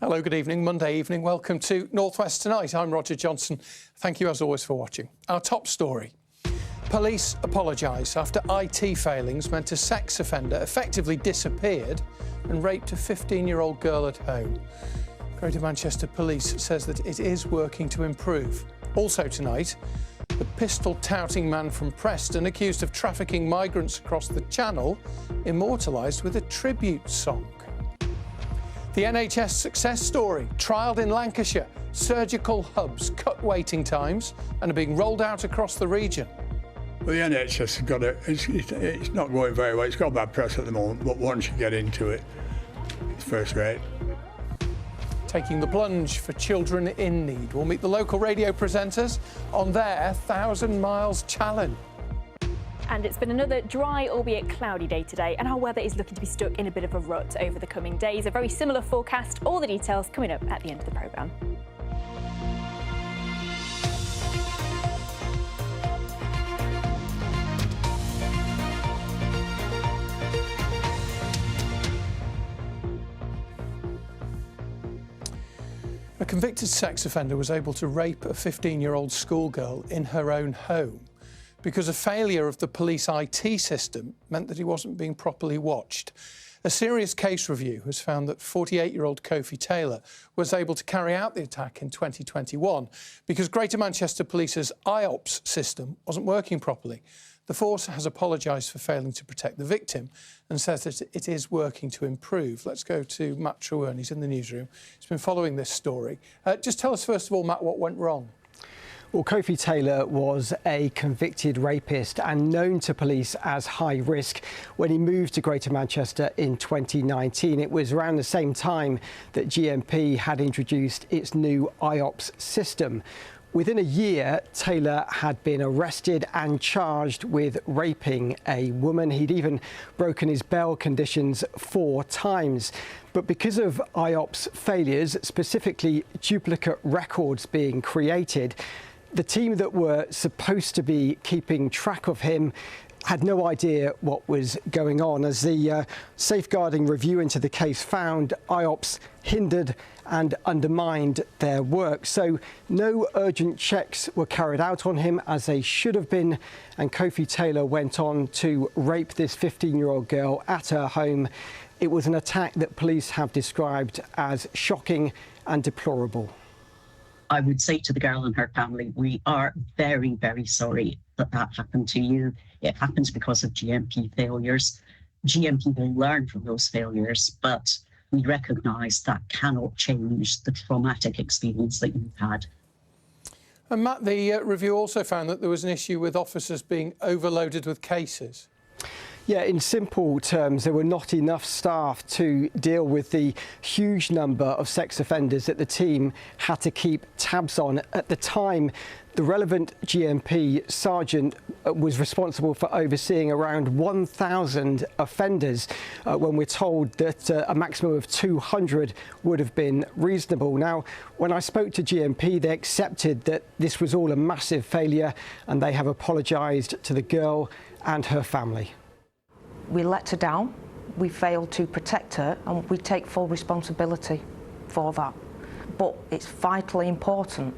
Hello, good evening, Monday evening. Welcome to North West Tonight. I'm Roger Johnson. Thank you as always for watching. Our top story. Police apologise after IT failings meant a sex offender effectively disappeared and raped a 15-year-old girl at home. Greater Manchester Police says that it is working to improve. Also tonight, the pistol-touting man from Preston accused of trafficking migrants across the Channel immortalised with a tribute song. The NHS success story, trialled in Lancashire, surgical hubs cut waiting times and are being rolled out across the region. Well, the NHS has got it's not going very well. It's got bad press at the moment, but once you get into it, it's first rate. Taking the plunge for children in need. We'll meet the local radio presenters on their 1,000 Miles Challenge. And it's been another dry, albeit cloudy day today, and our weather is looking to be stuck in a bit of a rut over the coming days. A very similar forecast. All the details coming up at the end of the programme. A convicted sex offender was able to rape a 15-year-old schoolgirl in her own home because a failure of the police IT system meant that he wasn't being properly watched. A serious case review has found that 48-year-old Kofi Taylor was able to carry out the attack in 2021 because Greater Manchester Police's IOPS system wasn't working properly. The force has apologised for failing to protect the victim and says that it is working to improve. Let's go to Matt Trewern. He's in the newsroom. He's been following this story. Just tell us, first of all, Matt, what went wrong? Well, Kofi Taylor was a convicted rapist and known to police as high risk when he moved to Greater Manchester in 2019. It was around the same time that GMP had introduced its new IOPS system. Within a year, Taylor had been arrested and charged with raping a woman. He'd even broken his bail conditions 4 times. But because of IOPS failures, specifically duplicate records being created, the team that were supposed to be keeping track of him had no idea what was going on. As the safeguarding review into the case found, IOPS hindered and undermined their work. So no urgent checks were carried out on him as they should have been. And Kofi Taylor went on to rape this 15-year-old girl at her home. It was an attack that police have described as shocking and deplorable. I would say to the girl and her family, we are very, very sorry that that happened to you. It happens because of GMP failures. GMP will learn from those failures, but we recognise that cannot change the traumatic experience that you've had. And Matt, the review also found that there was an issue with officers being overloaded with cases. Yeah, in simple terms, there were not enough staff to deal with the huge number of sex offenders that the team had to keep tabs on. At the time, the relevant GMP sergeant was responsible for overseeing around 1,000 offenders when we're told that a maximum of 200 would have been reasonable. Now, when I spoke to GMP, they accepted that this was all a massive failure and they have apologised to the girl and her family. We let her down, we failed to protect her, and we take full responsibility for that. But it's vitally important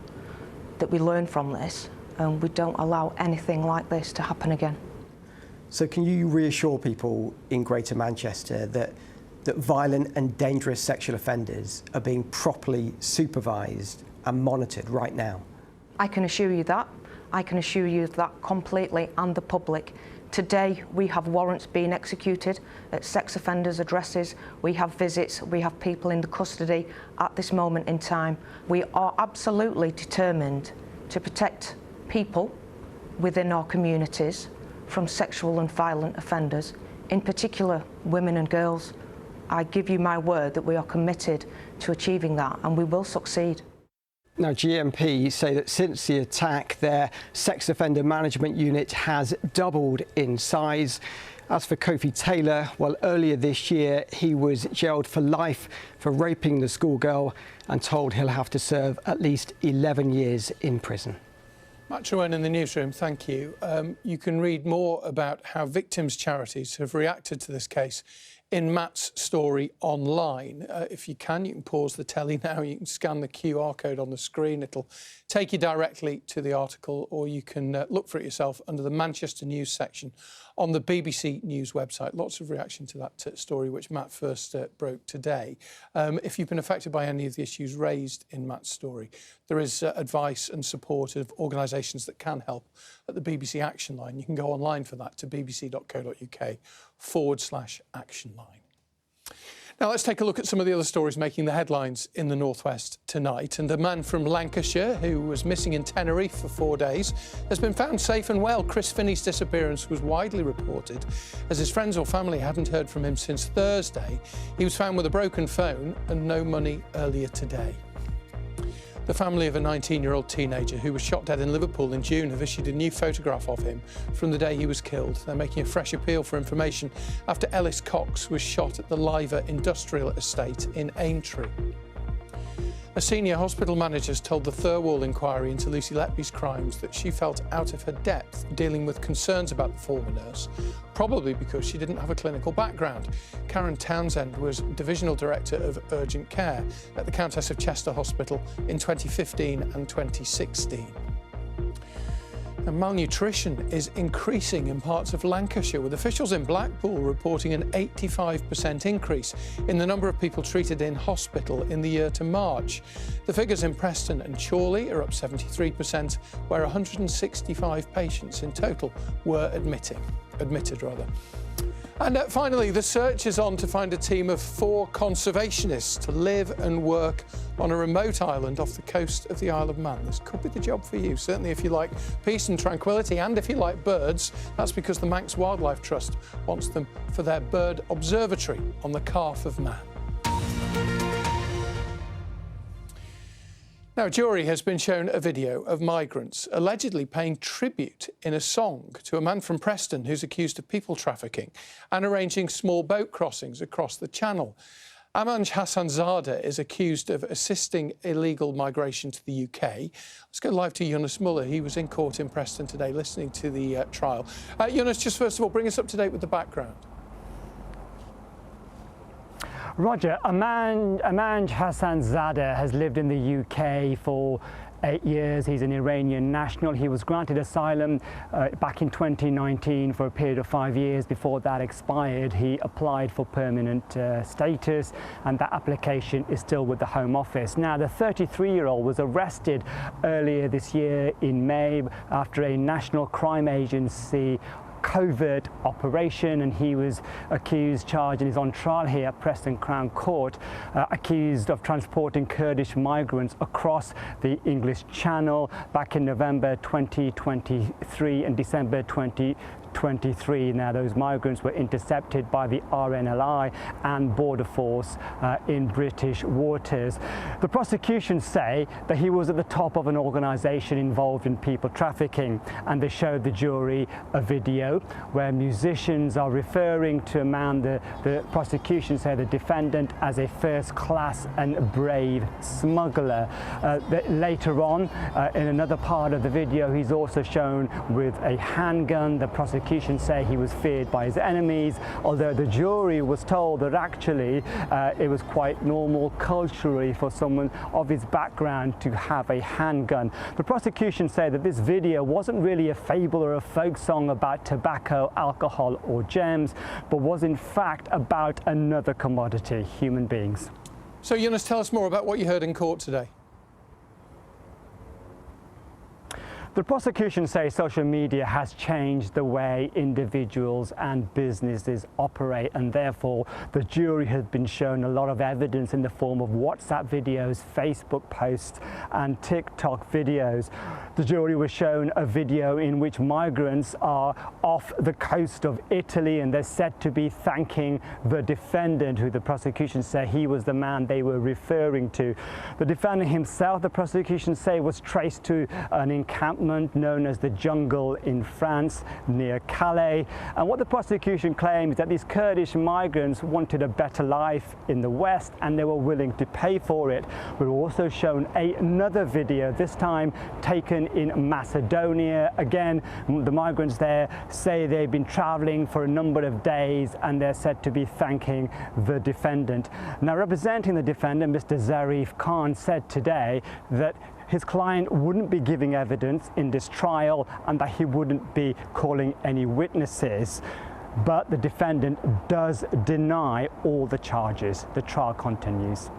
that we learn from this and we don't allow anything like this to happen again. So can you reassure people in Greater Manchester that violent and dangerous sexual offenders are being properly supervised and monitored right now? I can assure you that. I can assure you that completely, and the public. Today we have warrants being executed at sex offenders' addresses, we have visits, we have people in the custody at this moment in time. We are absolutely determined to protect people within our communities from sexual and violent offenders, in particular women and girls. I give you my word that we are committed to achieving that, and we will succeed. Now, GMP say that since the attack, their sex offender management unit has doubled in size. As for Kofi Taylor, well, earlier this year, he was jailed for life for raping the schoolgirl and told he'll have to serve at least 11 years in prison. Matt Trewern in the newsroom, thank you. You can read more about how victims' charities have reacted to this case in Matt's story online. If you can pause the telly now. You can scan the QR code on the screen. It'll take you directly to the article, or you can look for it yourself under the Manchester News section on the BBC News website. Lots of reaction to that story, which Matt first broke today. If you've been affected by any of the issues raised in Matt's story, there is advice and support of organisations that can help at the BBC Action Line. You can go online for that to bbc.co.uk/action line. Now let's take a look at some of the other stories making the headlines in the North West tonight. And a man from Lancashire who was missing in Tenerife for 4 days has been found safe and well. Chris Finney's disappearance was widely reported as his friends or family hadn't heard from him since Thursday. He was found with a broken phone and no money earlier today. The family of a 19-year-old teenager who was shot dead in Liverpool in June have issued a new photograph of him from the day he was killed. They're making a fresh appeal for information after Ellis Cox was shot at the Liver Industrial Estate in Aintree. A senior hospital manager has told the Thirlwall inquiry into Lucy Letby's crimes that she felt out of her depth dealing with concerns about the former nurse, probably because she didn't have a clinical background. Karen Townsend was Divisional Director of Urgent Care at the Countess of Chester Hospital in 2015 and 2016. And malnutrition is increasing in parts of Lancashire, with officials in Blackpool reporting an 85% increase in the number of people treated in hospital in the year to March. The figures in Preston and Chorley are up 73%, where 165 patients in total were admitted. And finally, the search is on to find a team of 4 conservationists to live and work on a remote island off the coast of the Isle of Man. This could be the job for you, certainly if you like peace and tranquility, and if you like birds. That's because the Manx Wildlife Trust wants them for their bird observatory on the Calf of Man. Now, a jury has been shown a video of migrants allegedly paying tribute in a song to a man from Preston who's accused of people trafficking and arranging small boat crossings across the channel. Amanj Hassanzadeh is accused of assisting illegal migration to the UK. Let's go live to Yunus Muller. He was in court in Preston today listening to the trial. Yunus, just first of all, bring us up to date with the background. Roger, Amanj Hassanzadeh has lived in the UK for 8 years. He's an Iranian national. He was granted asylum back in 2019 for a period of 5 years. Before that expired, he applied for permanent status, and that application is still with the Home Office. Now, the 33-year-old was arrested earlier this year in May after a National Crime Agency covert operation, and he was charged and is on trial here at Preston Crown Court, accused of transporting Kurdish migrants across the English Channel back in November 2023 and December 2023. Now, those migrants were intercepted by the RNLI and Border Force in British waters. The prosecution say that he was at the top of an organisation involved in people trafficking, and they showed the jury a video where musicians are referring to a man, the prosecution say the defendant, as a first-class and brave smuggler. Later on, in another part of the video, he's also shown with a handgun. The prosecution say he was feared by his enemies, although the jury was told that actually it was quite normal culturally for someone of his background to have a handgun. The prosecution say that this video wasn't really a fable or a folk song about tobacco, alcohol or gems, but was in fact about another commodity, human beings. So Yunus, tell us more about what you heard in court today. The prosecution say social media has changed the way individuals and businesses operate, and therefore the jury has been shown a lot of evidence in the form of WhatsApp videos, Facebook posts and TikTok videos. The jury was shown a video in which migrants are off the coast of Italy, and they're said to be thanking the defendant, who the prosecution say he was the man they were referring to. The defendant himself, the prosecution say, was traced to an encampment settlement known as the Jungle in France, near Calais. And what the prosecution claims is that these Kurdish migrants wanted a better life in the West and they were willing to pay for it. We're also shown another video, this time taken in Macedonia. Again, the migrants there say they've been traveling for a number of days and they're said to be thanking the defendant. Now, representing the defendant, Mr. Zarif Khan, said today that his client wouldn't be giving evidence in this trial and that he wouldn't be calling any witnesses. But the defendant does deny all the charges. The trial continues.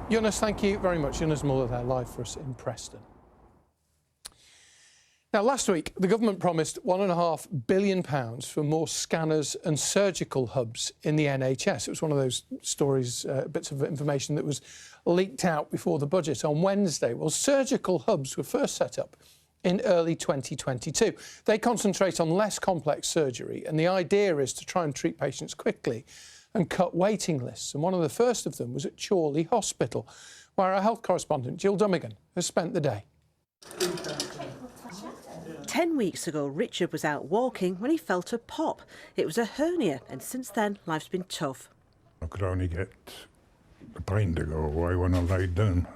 Yunus, thank you very much. Yunus Muller there, live for us in Preston. Now, last week, the government promised £1.5 billion for more scanners and surgical hubs in the NHS. It was one of those stories, bits of information that was leaked out before the budget on Wednesday. Well, surgical hubs were first set up in early 2022. They concentrate on less complex surgery, and the idea is to try and treat patients quickly and cut waiting lists. And one of the first of them was at Chorley Hospital, where our health correspondent, Jill Dummigan, has spent the day. 10 weeks ago, Richard was out walking when he felt a pop. It was a hernia, and since then, life's been tough. I could only get the pain to go away when I laid down.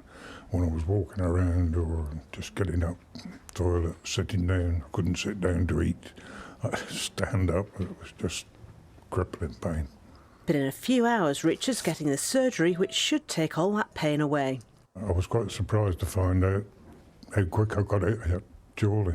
When I was walking around or just getting up, toilet, sitting down, I couldn't sit down to eat. I stand up, it was just crippling pain. But in a few hours, Richard's getting the surgery which should take all that pain away. I was quite surprised to find out how quick I got it at Chorley.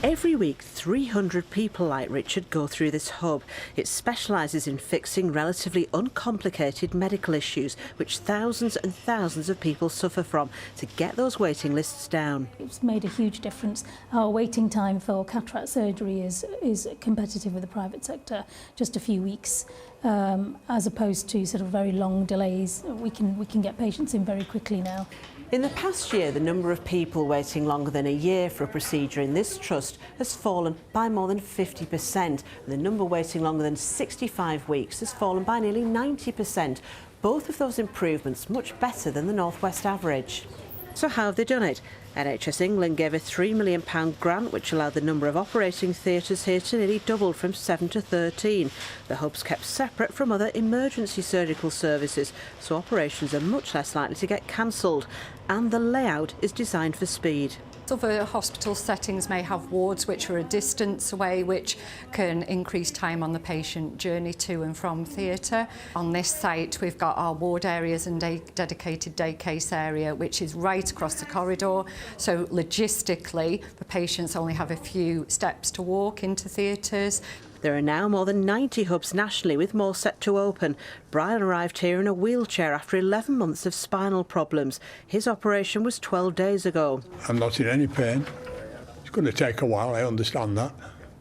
Every week, 300 people like Richard go through this hub. It specialises in fixing relatively uncomplicated medical issues, which thousands and thousands of people suffer from, to get those waiting lists down. It's made a huge difference. Our waiting time for cataract surgery is competitive with the private sector, just a few weeks, as opposed to sort of very long delays. We can get patients in very quickly now. In the past year, the number of people waiting longer than a year for a procedure in this trust has fallen by more than 50%. The number waiting longer than 65 weeks has fallen by nearly 90%. Both of those improvements much better than the North West average. So how have they done it? NHS England gave a £3 million grant which allowed the number of operating theatres here to nearly double from 7 to 13. The hub's kept separate from other emergency surgical services, so operations are much less likely to get cancelled. And the layout is designed for speed. Other hospital settings may have wards which are a distance away, which can increase time on the patient journey to and from theatre. On this site, we've got our ward areas and dedicated day case area, which is right across the corridor. So logistically, the patients only have a few steps to walk into theatres. There are now more than 90 hubs nationally, with more set to open. Brian arrived here in a wheelchair after 11 months of spinal problems. His operation was 12 days ago. I'm not in any pain. It's going to take a while, I understand that.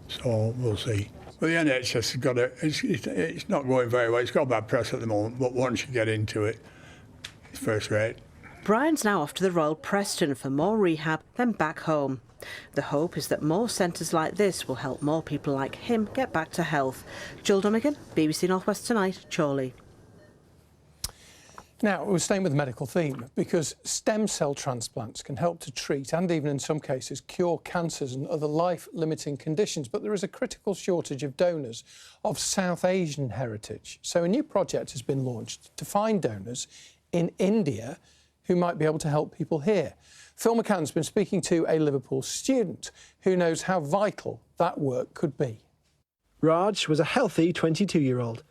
So we'll see. But the NHS has got it's not going very well. It's got bad press at the moment, but once you get into it, it's first rate. Brian's now off to the Royal Preston for more rehab, then back home. The hope is that more centres like this will help more people like him get back to health. Jill Dummigan, BBC North West Tonight, Chorley. Now, we're staying with the medical theme because stem cell transplants can help to treat and even in some cases cure cancers and other life-limiting conditions, but there is a critical shortage of donors of South Asian heritage. So a new project has been launched to find donors in India who might be able to help people here. Phil McCann's been speaking to a Liverpool student who knows how vital that work could be. Raj was a healthy 22-year-old.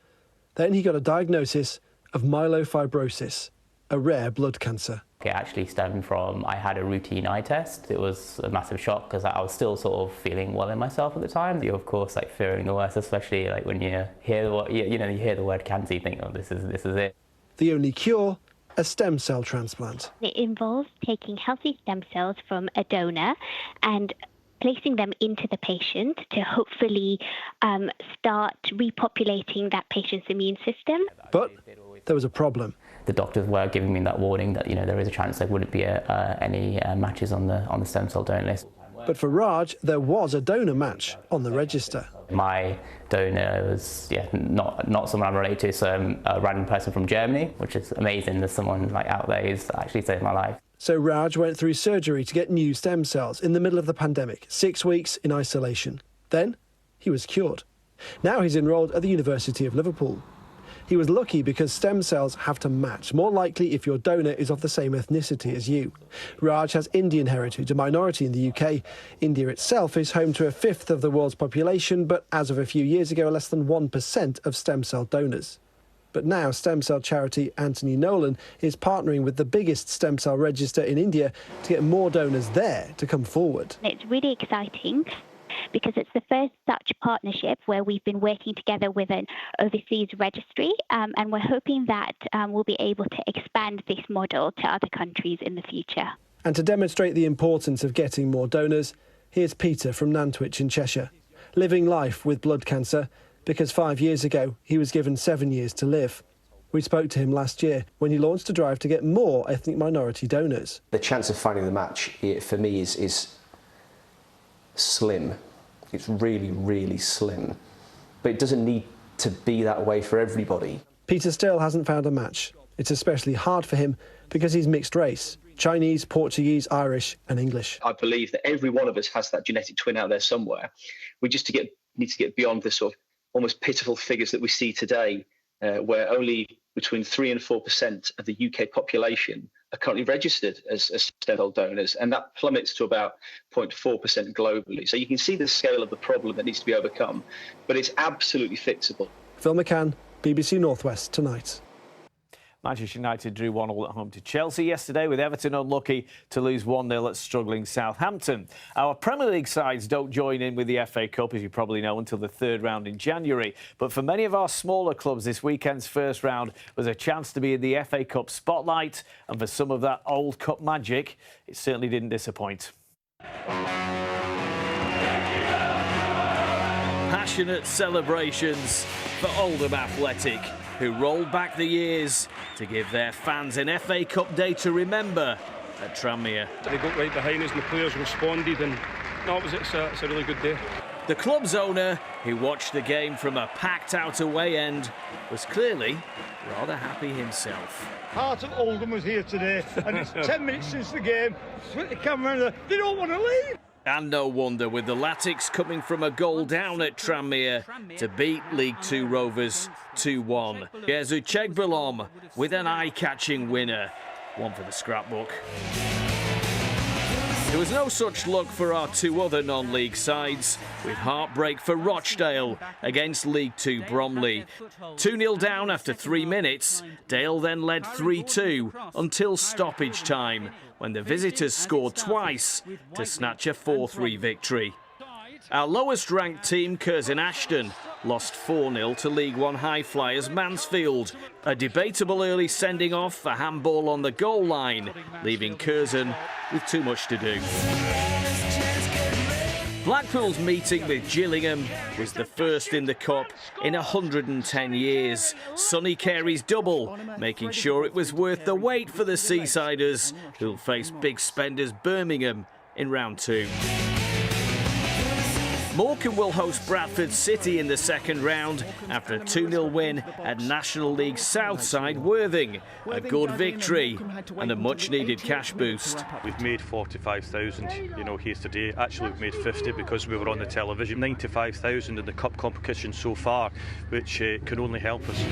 Then he got a diagnosis of myelofibrosis, a rare blood cancer. It actually stemmed from, I had a routine eye test. It was a massive shock because I was still sort of feeling well in myself at the time. You're of course like fearing the worst, especially like when you hear you hear the word cancer, you think, oh, this is it. The only cure, a stem cell transplant. It involves taking healthy stem cells from a donor and placing them into the patient to hopefully start repopulating that patient's immune system. But there was a problem. The doctors were giving me that warning that there is a chance there wouldn't be any matches on the stem cell donor list. But for Raj, there was a donor match on the register. My donor was not someone I'm related to, so a random person from Germany, which is amazing. There's someone like out there who's actually saved my life. So Raj went through surgery to get new stem cells in the middle of the pandemic, 6 weeks in isolation. Then he was cured. Now he's enrolled at the University of Liverpool. He was lucky because stem cells have to match, more likely if your donor is of the same ethnicity as you. Raj has Indian heritage, a minority in the UK. India itself is home to a fifth of the world's population, but as of a few years ago, less than 1% of stem cell donors. But now stem cell charity Anthony Nolan is partnering with the biggest stem cell register in India to get more donors there to come forward. It's really exciting because it's the first such partnership where we've been working together with an overseas registry, and we're hoping that we'll be able to expand this model to other countries in the future. And to demonstrate the importance of getting more donors, here's Peter from Nantwich in Cheshire, living life with blood cancer because 5 years ago he was given 7 years to live. We spoke to him last year when he launched a drive to get more ethnic minority donors. The chance of finding the match for me is slim. It's really, really slim. But it doesn't need to be that way for everybody. Peter still hasn't found a match. It's especially hard for him because he's mixed race: Chinese, Portuguese, Irish and English. I believe that every one of us has that genetic twin out there somewhere. We just need to get beyond the sort of almost pitiful figures that we see today, where only between 3 and 4% of the UK population are currently registered as stem cell donors, and that plummets to about 0.4% globally. So you can see the scale of the problem that needs to be overcome, but it's absolutely fixable. Phil McCann, BBC North West Tonight. Manchester United drew 1-1 at home to Chelsea yesterday, with Everton unlucky to lose 1-0 at struggling Southampton. Our Premier League sides don't join in with the FA Cup, as you probably know, until the third round in January. But for many of our smaller clubs, this weekend's first round was a chance to be in the FA Cup spotlight, and for some of that old cup magic, it certainly didn't disappoint. Passionate celebrations for Oldham Athletic, who rolled back the years to give their fans an FA Cup day to remember at Tranmere. They got right behind us and the players responded, and it's a really good day. The club's owner, who watched the game from a packed-out away end, was clearly rather happy himself. Heart of Oldham was here today, and it's 10 minutes since the game. Split the camera and they don't want to leave. And no wonder, with the Latics coming from a goal down at Tranmere to beat League Two Rovers 2-1. Jerzy Chegbelom with an eye-catching winner. One for the scrapbook. There was no such luck for our two other non-league sides, with heartbreak for Rochdale against League Two Bromley. 2-0 down after 3 minutes, Dale then led 3-2 until stoppage time, when the visitors scored twice to snatch a 4-3 victory. Our lowest ranked team, Curzon Ashton, lost 4-0 to League One high flyers Mansfield. A debatable early sending off for handball on the goal line, leaving Curzon with too much to do. Blackpool's meeting with Gillingham was the first in the Cup in 110 years. Sonny Carey's double, making sure it was worth the wait for the Seasiders, who'll face big spenders Birmingham in round 2. Morecambe will host Bradford City in the second round after a 2-0 win at National League South side Worthing. A good victory and a much-needed cash boost. We've made 45,000, here today. Actually, we've made 50 because we were on the television. 95,000 in the cup competition so far, which can only help us.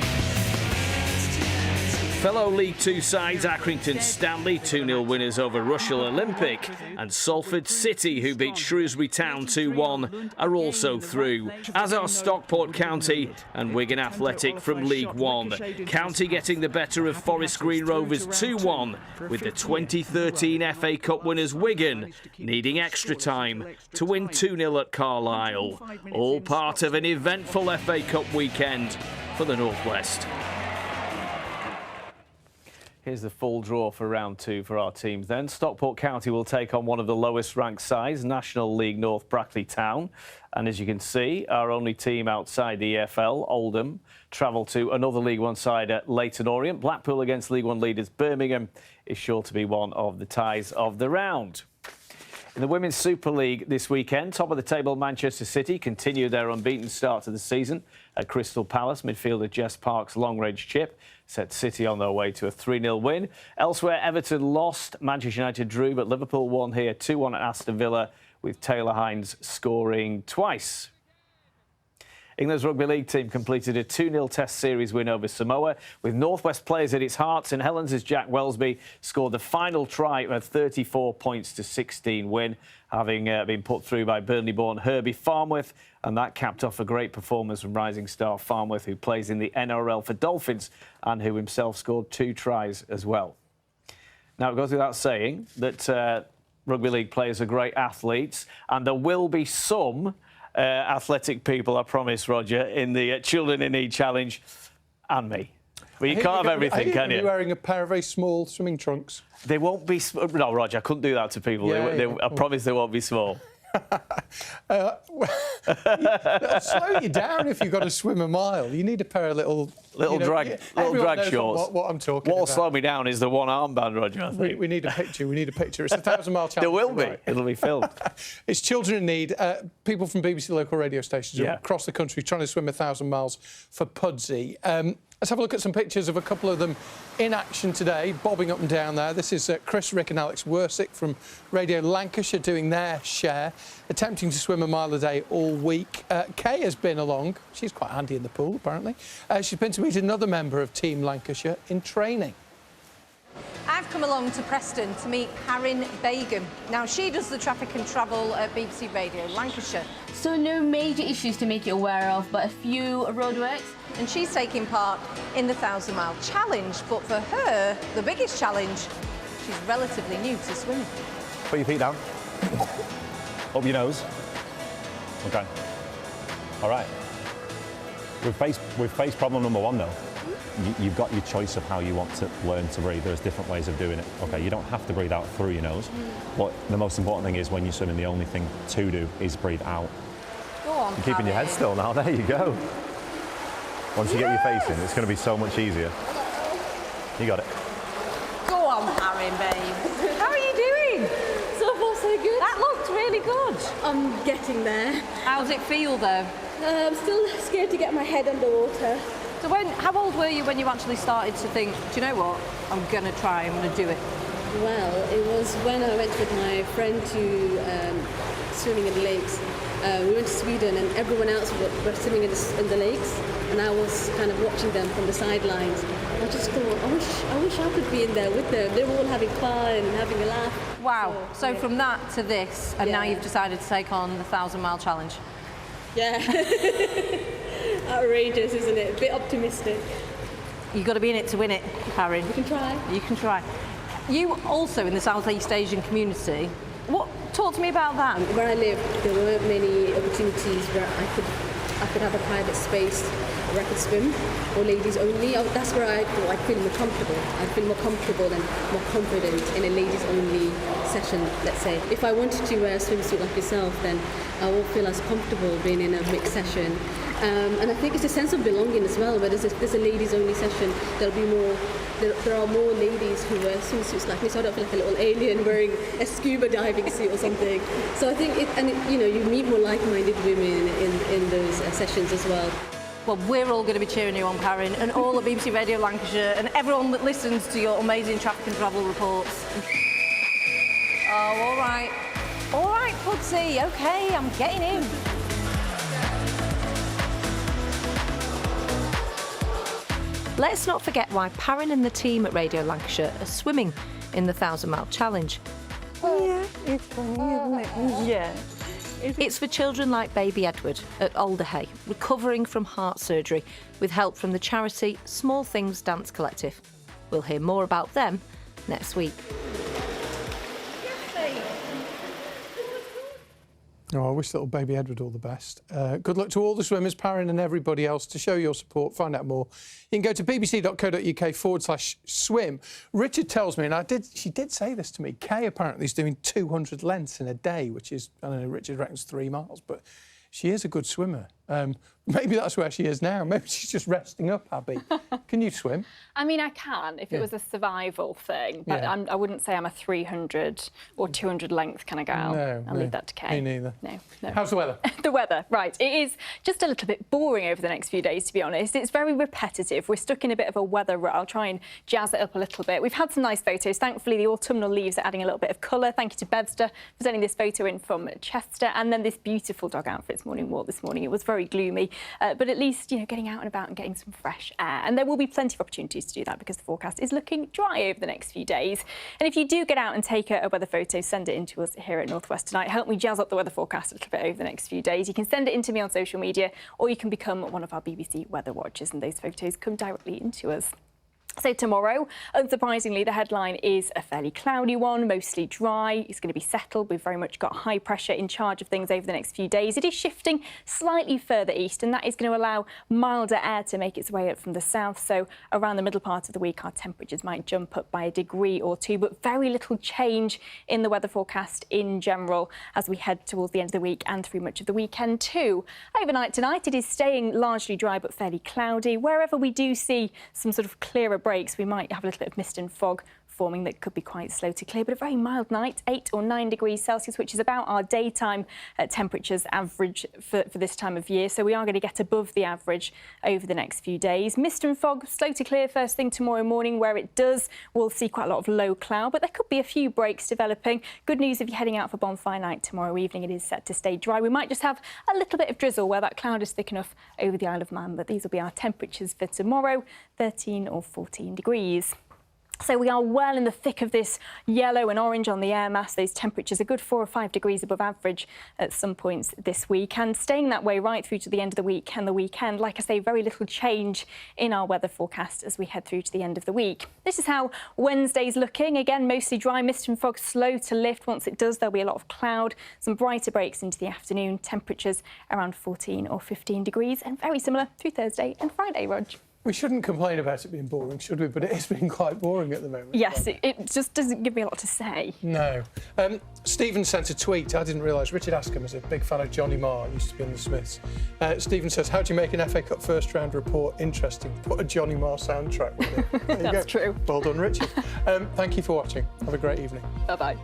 Fellow League Two sides Accrington Stanley 2-0 winners over Rushall Olympic, and Salford City, who beat Shrewsbury Town 2-1, are also through, as are Stockport County and Wigan Athletic from League One. County getting the better of Forest Green Rovers 2-1, with the 2013 FA Cup winners Wigan needing extra time to win 2-0 at Carlisle. All part of an eventful FA Cup weekend for the North West. Here's the full draw for round 2 for our teams then. Stockport County will take on one of the lowest ranked sides, National League North Brackley Town. And as you can see, our only team outside the EFL, Oldham, travel to another League One side at Leyton Orient. Blackpool against League One leaders Birmingham is sure to be one of the ties of the round. In the Women's Super League this weekend, top of the table Manchester City continued their unbeaten start to the season at Crystal Palace. Midfielder Jess Park's long-range chip set City on their way to a 3-0 win. Elsewhere, Everton lost, Manchester United drew, but Liverpool won here 2-1 at Aston Villa, with Taylor Hines scoring twice. England's rugby league team completed a 2-0 Test series win over Samoa. With Northwest players at its heart, St Helens' Jack Wellesby scored the final try of a 34 points to 16 win, having been put through by Burnley-born Herbie Farnworth, and that capped off a great performance from rising star Farnworth, who plays in the NRL for Dolphins and who himself scored 2 tries as well. Now, it goes without saying that rugby league players are great athletes, and there will be some athletic people, I promise, Roger, in the Children in Need Challenge, and me. But you can't have everything, can you? You're wearing a pair of very small swimming trunks. They won't be... No, Roger, I couldn't do that to people. I promise they won't be small. It'll slow you down if you've got to swim a mile. You need a pair of little drag shorts. What I'm talking What'll about. slow me down is the one armband, Roger, I think. We need a picture. We need a picture. It's a 1,000-mile challenge. There will be. Right. It'll be filmed. It's Children in Need. People from BBC local radio stations across the country trying to swim 1,000 miles for Pudsey. Let's have a look at some pictures of a couple of them in action today, bobbing up and down there. This is Chris, Rick and Alex Worsick from Radio Lancashire doing their share, attempting to swim a mile a day all week. Kay has been along. She's quite handy in the pool, apparently. She's been to meet another member of Team Lancashire in training. I've come along to Preston to meet Parin Begum. Now, she does the traffic and travel at BBC Radio Lancashire. So no major issues to make you aware of, but a few roadworks. And she's taking part in the 1,000-mile challenge. But for her, the biggest challenge, she's relatively new to swimming. Put your feet down. Up your nose. OK. All right. We've faced problem number 1, though. You've got your choice of how you want to learn to breathe. There's different ways of doing it. OK, you don't have to breathe out through your nose. But the most important thing is when you're swimming, the only thing to do is breathe out. Go on, You're keeping your head still now. There you go. Once you get your face in, it's going to be so much easier. You got it. Go on, Parin, babe. How are you doing? So far, so good. That looked really good. I'm getting there. How's it feel, though? I'm still scared to get my head underwater. So how old were you when you actually started to think, do you know what, I'm going to try, I'm going to do it? Well, it was when I went with my friend to swimming in the lakes. We went to Sweden and everyone else were swimming in the lakes, and I was kind of watching them from the sidelines. I just thought, I wish I could be in there with them. They were all having fun and having a laugh. Wow. So from that to this, and now you've decided to take on the 1,000-mile challenge. Yeah. Outrageous, isn't it? A bit optimistic. You've got to be in it to win it, Parin. You can try. You can try. You also in the South East Asian community. Talk to me about that. Where I live, there weren't many opportunities where I could have a private space where I could swim, or ladies only. That's where I feel more comfortable. I feel more comfortable and more confident in a ladies only session, let's say. If I wanted to wear a swimsuit like yourself, then I won't feel as comfortable being in a mixed session. And I think it's a sense of belonging as well, where there's a ladies only session, there are more ladies who wear swimsuits like me, so I don't feel like a little alien wearing a scuba diving suit or something. So I think you meet more like-minded women in those sessions as well. Well, we're all going to be cheering you on, Parin, and all at BBC Radio Lancashire, and everyone that listens to your amazing traffic and travel reports. Oh, all right. All right, Pudsey, OK, I'm getting in. Let's not forget why Parin and the team at Radio Lancashire are swimming in the 1,000-mile challenge. Yeah, it's funny, isn't it? Yeah. It's for children like baby Edward at Alderhay, recovering from heart surgery, with help from the charity Small Things Dance Collective. We'll hear more about them next week. Oh, I wish little baby Edward all the best. Good luck to all the swimmers, Parin and everybody else. To show your support, find out more, you can go to bbc.co.uk/swim. Richard tells me, and she did say this to me, Kay apparently is doing 200 lengths in a day, which is, I don't know, Richard reckons 3 miles, but she is a good swimmer. Maybe that's where she is now. Maybe she's just resting up, Abby. Can you swim? I mean, I can if it was a survival thing, but Yeah. I wouldn't say I'm a 300 or 200 length kind of gal. No, I'll leave that to Kay. Me neither. No. How's the weather? The weather, right. It is just a little bit boring over the next few days, to be honest. It's very repetitive. We're stuck in a bit of a weather rut. I'll try and jazz it up a little bit. We've had some nice photos. Thankfully, the autumnal leaves are adding a little bit of colour. Thank you to Bevster for sending this photo in from Chester. And then this beautiful dog out for its morning walk this morning. It was very gloomy, but at least, you know, getting out and about and getting some fresh air. And there will be plenty of opportunities to do that because the forecast is looking dry over the next few days. And if you do get out and take a weather photo, send it in to us here at North West Tonight. Help me jazz up the weather forecast a little bit over the next few days. You can send it in to me on social media, or you can become one of our BBC weather watchers, and those photos come directly into us. So tomorrow, unsurprisingly, the headline is a fairly cloudy one, mostly dry. It's going to be settled. We've very much got high pressure in charge of things over the next few days. It is shifting slightly further east, and that is going to allow milder air to make its way up from the south. So around the middle part of the week, our temperatures might jump up by a degree or two, but very little change in the weather forecast in general as we head towards the end of the week and through much of the weekend too. Overnight tonight, it is staying largely dry but fairly cloudy. Wherever we do see some sort of clearer breaks, we might have a little bit of mist and fog forming that could be quite slow to clear, but a very mild night, 8 or 9 degrees Celsius, which is about our daytime temperatures average for this time of year. So we are going to get above the average over the next few days. Mist and fog slow to clear first thing tomorrow morning. Where it does, we'll see quite a lot of low cloud, but there could be a few breaks developing. Good news if you're heading out for bonfire night tomorrow evening, it is set to stay dry. We might just have a little bit of drizzle where that cloud is thick enough over the Isle of Man, but these will be our temperatures for tomorrow, 13 or 14 degrees. So we are well in the thick of this yellow and orange on the air mass. Those temperatures are good 4 or 5 degrees above average at some points this week, and staying that way right through to the end of the week and the weekend. Like I say, very little change in our weather forecast as we head through to the end of the week. This is how Wednesday's looking. Again, mostly dry, mist and fog slow to lift. Once it does, there'll be a lot of cloud, some brighter breaks into the afternoon. Temperatures around 14 or 15 degrees, and very similar through Thursday and Friday, Rog. We shouldn't complain about it being boring, should we? But it has been quite boring at the moment. Yes, it just doesn't give me a lot to say. No. Stephen sent a tweet. I didn't realise Richard Askham is a big fan of Johnny Marr, used to be in the Smiths. Stephen says, how do you make an FA Cup first round report interesting? Put a Johnny Marr soundtrack with it. There you That's go. true. Well done, Richard. Thank you for watching. Have a great evening. Bye-bye.